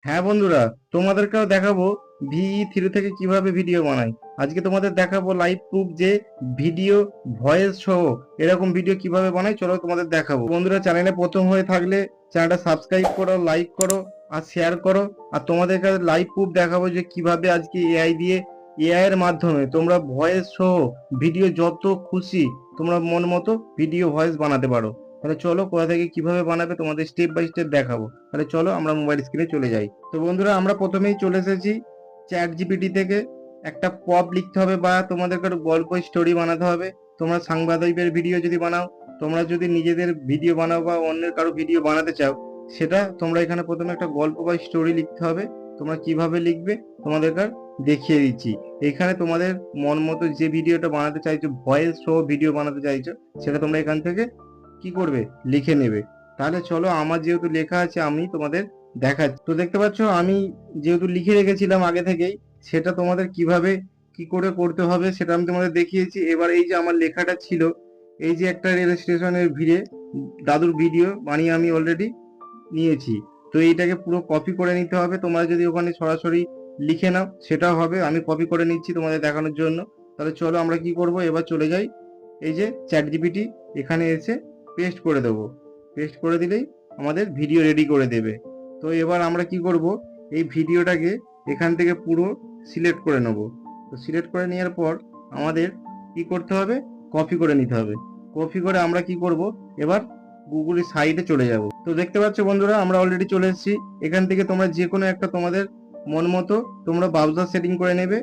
হ্যাঁ বন্ধুরা, তোমাদেরকেও দেখাবো VE3 থেকে কিভাবে ভিডিও বানাই। আজকে তোমাদের দেখাবো লাইভ প্রুফ যে ভিডিও ভয়েস সহ এরকম ভিডিও কিভাবে বানাই। চলো তোমাদের দেখাবো। বন্ধুরা, চ্যানেলে প্রথম হয়ে থাকলে চ্যানেলটা সাবস্ক্রাইব করো, লাইক করো আর শেয়ার করো। আর তোমাদের কাছে লাইভ প্রুফ দেখাবো যে কিভাবে আজকে এআই এর মাধ্যমে তোমরা ভয়েস সহ ভিডিও যত খুশি তোমরা মন মতো ভিডিও ভয়েস বানাতে পারো। তাহলে চলো কোথা থেকে কিভাবে বানাবে তোমাদের স্টেপ বাই স্টেপ দেখাবো। তাহলে চলো আমরা মোবাইল স্ক্রিনে চলে যাই। তো বন্ধুরা, আমরা প্রথমেই চলে এসেছি চ্যাট জিপিটি থেকে। একটা পপ লিখতে হবে বা তোমাদের কারো গল্প স্টোরি বানাতে হবে। তোমরা সাংবাদিকের ভিডিও যদি বানাও, তোমরা যদি নিজেদের ভিডিও বানাও বা অন্যের কারো ভিডিও বানাতে চাও, সেটা তোমরা এখানে প্রথমে একটা গল্প বা স্টোরি লিখতে হবে। তোমরা কিভাবে লিখবে তোমাদের দেখিয়ে দিচ্ছি। এখানে তোমাদের মন মতো যে ভিডিওটা বানাতে চাইছো, ভয়েস সহ ভিডিও বানাতে চাইছো, সেটা তোমরা এখান থেকে কি করবে, লিখে নেবে। তাহলে চলো, আমার যেহেতু লেখা আছে আমি তোমাদের দেখাচ্ছি। তো দেখতে পাচ্ছ আমি যেহেতু লিখে রেখেছিলাম আগে থেকেই, সেটা তোমাদের কিভাবে কি করে করতে হবে সেটা আমি তোমাদের দেখিয়েছি। এবার এই যে আমার লেখাটা ছিল, এই যে একটা রেল স্টেশনের ভিড়ে দাদুর ভিডিও বানিয়ে আমি অলরেডি নিয়েছি। তো এইটাকে পুরো কপি করে নিতে হবে। তোমরা যদি ওখানে সরাসরি লিখে নাও সেটাও হবে, আমি কপি করে নিচ্ছি তোমাদের দেখানোর জন্য। তাহলে চলো আমরা কি করব, এবার চলে যাই এই যে চ্যাট জিপিটি, এখানে এসে পেস্ট করে দেবো। পেস্ট করে দিলেই আমাদের ভিডিও রেডি করে দেবে। তো এবার আমরা কি করব, এই ভিডিওটাকে এখান থেকে পুরো সিলেক্ট করে নেব। তো সিলেক্ট করে নেওয়ার পর আমাদের কি করতে হবে, কপি করে নিতে হবে। কপি করে আমরা কি করব, এবার গুগলের সাইটে চলে যাব। তো দেখতে পাচ্ছ বন্ধুরা, আমরা অলরেডি চলে এসেছি। এখান থেকে তোমরা যে কোনো একটা তোমাদের মন মতো তোমরা ব্রাউজার সেটিং করে নেবে।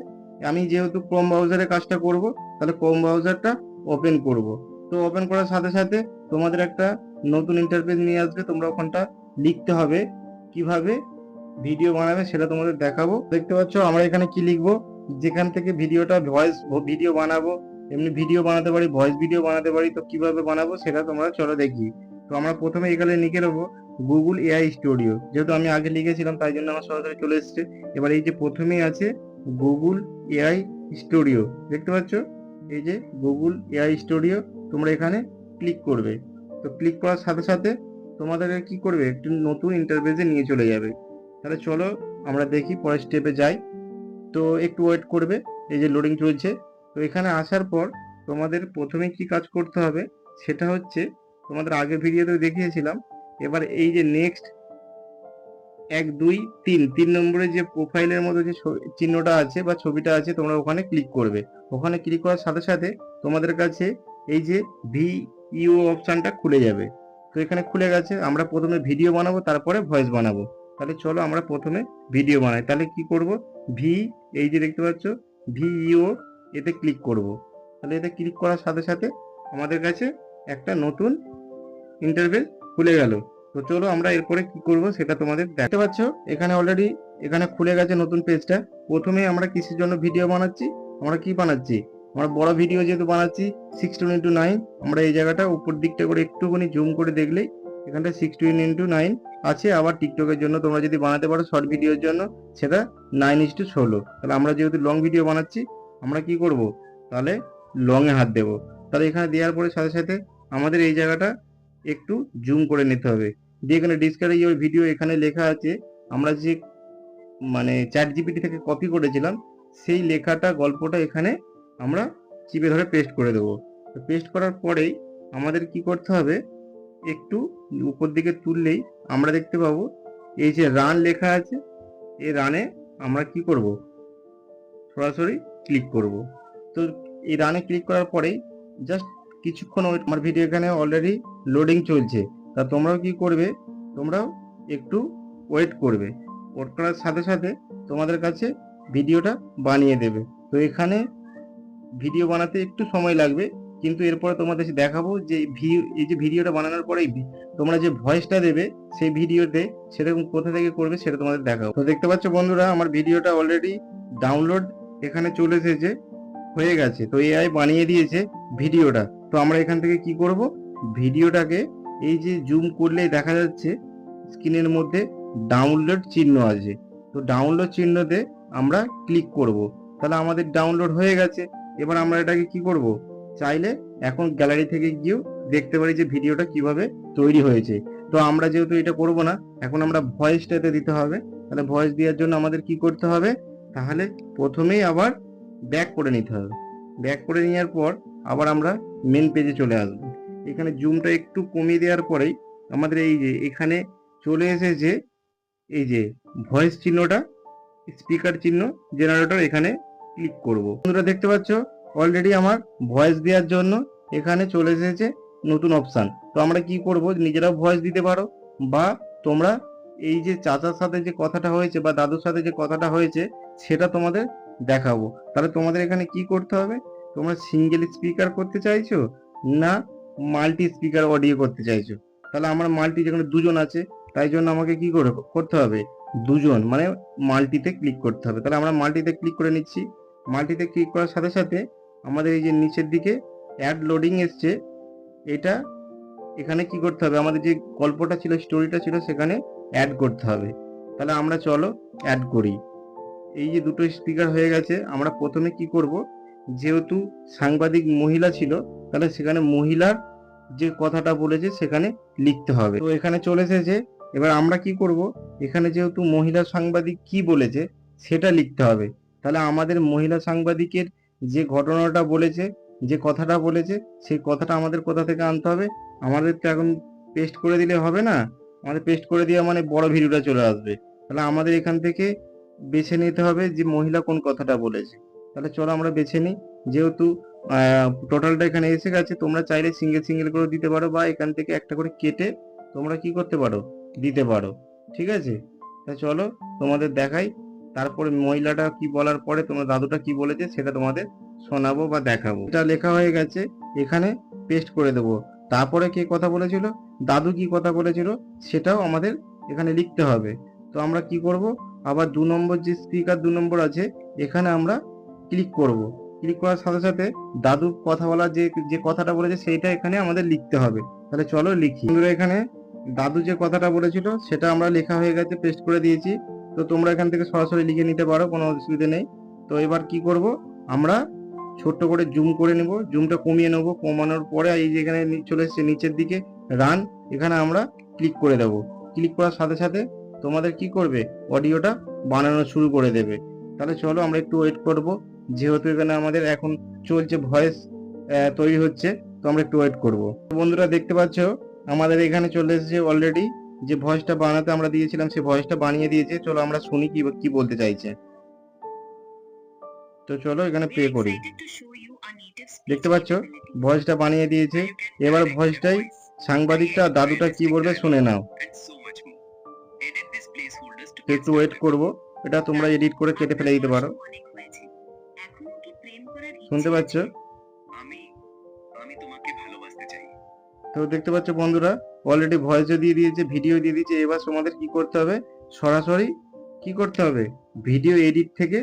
আমি যেহেতু ক্রোম ব্রাউজারে কাজটা করব, তাহলে ক্রোম ব্রাউজারটা ওপেন করব। তো ওপেন করার সাথে সাথে তোমাদের একটা নতুন ইন্টারফেস নিয়ে আসবে। তোমরা ওখানটা লিখতে হবে কিভাবে ভিডিও বানাবে সেটা তোমাদের দেখাবো। দেখতে পাচ্ছ আমরা এখানে কি লিখবো, যেখান থেকে ভিডিওটা ভয়েস ভিডিও বানাবো। এমনি ভিডিও বানাতে পারি, ভয়েস ভিডিও বানাতে পারি। তো কিভাবে বানাবো সেটা তোমরা চলো দেখি। তো আমরা প্রথমে এখানে লিখে নেবো গুগল এআই স্টুডিও। যেহেতু আমি আগে লিখেছিলাম তাই জন্য আমার সরাসরি চলে এসছে। এবার এই যে প্রথমেই আছে গুগল এআই স্টুডিও, দেখতে পাচ্ছ এই যে গুগল এআই স্টুডিও, তোমরা এখানে ক্লিক করবে। তো ক্লিক করার সাথে সাথে তোমাদের কি করবে, একটি নতুন ইন্টারফেসে নিয়ে চলে যাবে। তাহলে চলো আমরা দেখি পরের স্টেপে যাই। তো একটু ওয়েট করবে, এই যে লোডিং চলছে। তো এখানে আসার পর তোমাদের প্রথমে কি কাজ করতে হবে সেটা হচ্ছে, তোমাদের আগের ভিডিওতে দেখিয়েছিলাম। এবার এই যে নেক্সট 1 2 3 নম্বরে যে প্রোফাইলের মতো যে চিহ্নটা আছে বা ছবিটা আছে, তোমরা ওখানে ক্লিক করবে। ওখানে ক্লিক করার সাথে সাথে তোমাদের কাছে এই যে ভিইও অপশনটা খুলে যাবে। তো এখানে খুলে গেছে। আমরা প্রথমে ভিডিও বানাবো, তারপরে ভয়েস বানাবো। তাহলে চলো আমরা প্রথমে ভিডিও বানাই। তাহলে কি করব, ভি, এই যে দেখতে পাচ্ছ ভিইও, এতে ক্লিক করব। তাহলে এতে ক্লিক করার সাথে সাথে আমাদের কাছে একটা নতুন ইন্টারফেস খুলে গেল। তো চলো আমরা এরপরে কি করব সেটা তোমাদের দেখতে পাচ্ছ। এখানে অলরেডি এখানে খুলে গেছে নতুন পেজটা। প্রথমে আমরা কিসের জন্য ভিডিও বানাচ্ছি, আমরা কি বানাচ্ছি, আমরা বড় ভিডিও যেহেতু বানাচ্ছি 16:9, আমরা এই জায়গাটা উপর দিকটা করে একটুখানি জুম করে দেখলেই এখানটা 16:9 আছে। আবার টিকটকের জন্য তোমরা যদি বানাতে পারো শর্ট ভিডিওর জন্য, সেটা 9:16। তাহলে আমরা যেহেতু লং ভিডিও বানাচ্ছি, আমরা কি করব, তাহলে লং এ হাত দেবো। তাহলে এখানে দেওয়ার পরে সাথে সাথে আমাদের এই জায়গাটা একটু জুম করে নিতে হবে। দিয়ে এখানে ডিসকারেজ ইওর ভিডিও এখানে লেখা আছে, আমরা যে মানে চ্যাট জিপিটি থেকে কপি করেছিলাম সেই লেখাটা গল্পটা এখানে আমরা চিপে ধরে পেস্ট করে দেবো। তো পেস্ট করার পরেই আমাদের কি করতে হবে, একটু উপর দিকে তুললেই আমরা দেখতে পাবো এই যে রান লেখা আছে। এই রানে আমরা কি করব, সরাসরি ক্লিক করব। তো এই রানে ক্লিক করার পরেই জাস্ট কিছুক্ষণ ওয়েট। আমার ভিডিও এখানে অলরেডি লোডিং চলছে। তা তোমরাও কি করবে, তোমরাও একটু ওয়েট করবে। ওয়েট করার সাথে সাথে তোমাদের কাছে ভিডিওটা বানিয়ে দেবে। তো এখানে ভিডিও বানাতে একটু সময় লাগবে, কিন্তু এরপরে তোমাদের দেখাবো যে এই যে ভিডিওটা বানানোর পরে তোমরা যে ভয়েসটা দেবে সেই ভিডিওতে সেরকম কোথা থেকে করবে সেটা তোমাদের দেখাবো। তো দেখতে পাচ্ছ বন্ধুরা, আমার ভিডিওটা অলরেডি ডাউনলোড এখানে চলে এসেছে, হয়ে গেছে। তো এআই বানিয়ে দিয়েছে ভিডিওটা। তো আমরা এখান থেকে কি করব, ভিডিওটাকে এই যে জুম করলে দেখা যাচ্ছে স্ক্রিনের মধ্যে ডাউনলোড চিহ্ন আছে। তো ডাউনলোড চিহ্নতে আমরা ক্লিক করব। তাহলে আমাদের ডাউনলোড হয়ে গেছে। এবার আমরা এটাকে কি করব, চাইলে এখন গ্যালারি থেকে গিয়েও দেখতে পারি যে ভিডিওটা কিভাবে তৈরি হয়েছে। তো আমরা যেহেতু এটা করব না, এখন আমরা ভয়েসটাতে দিতে হবে। তাহলে ভয়েস দেওয়ার জন্য আমাদের কি করতে হবে, তাহলে প্রথমেই আবার ব্যাক করে নিতে হবে। ব্যাক করে নেওয়ার পর আবার আমরা মেন পেজে চলে আসবো। এখানে জুমটা একটু কমিয়ে দেওয়ার পরেই আমাদের এই যে এখানে চলে এসেছে এই যে ভয়েস চিহ্নটা, স্পিকার চিহ্ন জেনারেটর, এখানে ক্লিক করব। বন্ধুরা দেখতে পাচ্ছ অলরেডি আমার ভয়েস দেওয়ার জন্য এখানে চলে এসেছে নতুন অপশান। তো আমরা কি করব, নিজেরাও ভয়েস দিতে পারো বা তোমরা এই যে চাচার সাথে যে কথাটা হয়েছে বা দাদুর সাথে যে কথাটা হয়েছে সেটা তোমাদের দেখাবো। তাহলে তোমাদের এখানে কি করতে হবে, তোমরা সিঙ্গেল স্পিকার করতে চাইছো না মাল্টি স্পিকার অডিও করতে চাইছো। তাহলে আমার মাল্টি, যেখানে দুজন আছে তাই জন্য আমাকে কি করতে হবে, দুজন মানে মাল্টিতে ক্লিক করতে হবে। তাহলে আমরা মাল্টিতে ক্লিক করে নিচ্ছি। মাল্টিতে ক্লিক করার সাথে সাথে আমাদের এই যে নিচের দিকে অ্যাড লোডিং এসছে, এটা এখানে কি করতে হবে, আমাদের যে গল্পটা ছিল, স্টোরিটা ছিল, সেখানে অ্যাড করতে হবে। তাহলে আমরা চলো অ্যাড করি। এই যে দুটো স্পিকার হয়ে গেছে, আমরা প্রথমে কি করব, যেহেতু সাংবাদিক মহিলা ছিল তাহলে সেখানে মহিলার যে কথাটা বলেছে সেখানে লিখতে হবে। তো এখানে চলে এসেছে। এবার আমরা কি করব, এখানে যেহেতু মহিলা সাংবাদিক কি বলেছে সেটা লিখতে হবে। তাহলে আমাদের মহিলা সাংবাদিকের যে ঘটনাটা বলেছে, যে কথাটা বলেছে, সেই কথাটা আমাদের কোথা থেকে আনতে হবে। আমাদের তো এখন পেস্ট করে দিলে হবে না, আমাদের পেস্ট করে দেওয়া মানে বড় ভিডিওটা চলে আসবে। তাহলে আমাদের এখান থেকে বেছে নিতে হবে যে মহিলা কোন কথাটা বলেছে। তাহলে চলো আমরা বেছে নিই। যেহেতু টোটালটা এখানে এসে গেছে, তোমরা চাইলে সিঙ্গেল সিঙ্গেল করে দিতে পারো বা এখান থেকে একটা করে কেটে তোমরা কি করতে পারো, দিতে পারো। ঠিক আছে, তা চলো তোমাদের দেখাই। তারপরে মহিলাটা কি বলার পরে তোমার দাদুটা কি বলেছে সেটা তোমাদের শোনাবো বা দেখাবো। এটা লেখা হয়ে গেছে, এখানে পেস্ট করে দেবো। তারপরে কে কথা বলেছিল, দাদু কি কথা বলেছিল সেটাও আমাদের এখানে লিখতে হবে। তো আমরা কি করব, আবার 2 নম্বর যে স্পিকার 2 নম্বর আছে এখানে আমরা ক্লিক করব। ক্লিক করার সাথে সাথে দাদু কথা বলার যে যে কথাটা বলেছে সেইটা এখানে আমাদের লিখতে হবে। তাহলে চলো লিখি। বন্ধুরা এখানে দাদু যে কথাটা বলেছিল সেটা আমরা লেখা হয়ে গেছে, পেস্ট করে দিয়েছি। তো তোমরা এখান থেকে সরাসরি লিখে নিতে পারো, কোনো অসুবিধা নেই। তো এবার কি করব, আমরা ছোট্ট করে জুম করে নেব, জুমটা কমিয়ে নেব। কমানোর পরে এই যে এখানে চলে এসেছে নিচের দিকে রান, এখানে আমরা ক্লিক করে দেব। ক্লিক করার সাথে সাথে তোমাদের কি করবে, অডিওটা বানানো শুরু করে দেবে। তাহলে চলো আমরা একটু ওয়েট করব, যেহেতু এখানে আমাদের এখন চলছে ভয়েস তৈরি হচ্ছে, তো আমরা একটু ওয়েট করব। বন্ধুরা দেখতে পাচ্ছ আমাদের এখানে চলে এসেছে অলরেডি, যে ভয়েসটা বানাতে আমরা দিয়েছিলাম সেই ভয়েসটা বানিয়ে দিয়েছে। চলো আমরা শুনি কি কি বলতে চাইছে। তো চলো এখানে প্লে করি। দেখতে পাচ্ছ ভয়েসটা বানিয়ে দিয়েছে। এবার ভয়েসটাই সাংবাদিকটা দাদুটা কি বলবে শুনে নাও। একটু ওয়েট করব, এটা তোমরা এডিট করে কেটে ফেলে দিতে পারো। শুনতে পাচ্ছ, তো দেখতে পাচ্ছ বন্ধুরা অলরেডি ভয়েসও দিয়ে দিয়েছে, ভিডিও দিয়ে দিয়েছে। এবার তোমাদের কি করতে হবে, সরাসরি কি করতে হবে, ভিডিও এডিট থেকে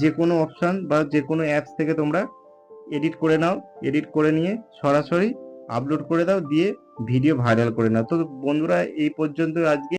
যে কোনো অপশন বা যে কোনো অ্যাপস থেকে তোমরা এডিট করে নাও। এডিট করে নিয়ে সরাসরি আপলোড করে দাও, দিয়ে ভিডিও ভাইরাল করে নাও। তো বন্ধুরা এই পর্যন্ত আজকে